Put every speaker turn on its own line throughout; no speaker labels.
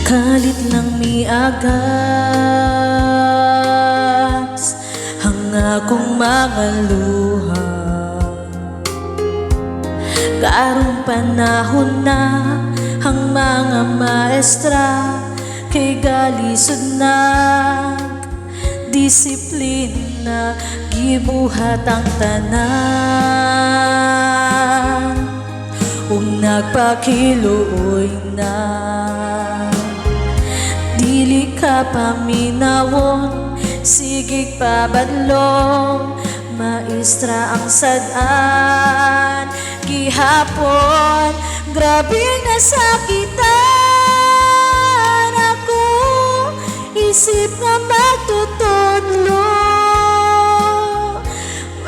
Kalit lang miagas ang akong mga luha. Karong panahon na ang mga maestra kay galisod na disiplina, gibuhat ang tanan ug nagpakiluoy na. Dili ka paminawon, sigig pabadlong, maestra ang sad-an. Gihapon, grabe nasakitan ako, isip nga magtutudlo.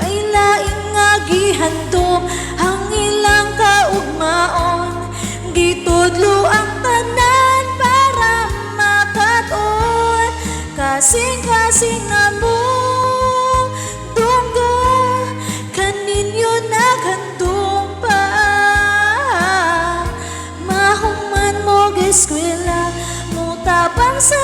May laing nga gihandom ang ilang kaugmaon, gitudlo ang tanan para makaton. Kasing-kasing na mo dunggo, kaninyo naghandom pa. Mahuman mo eskwela, mutabang sa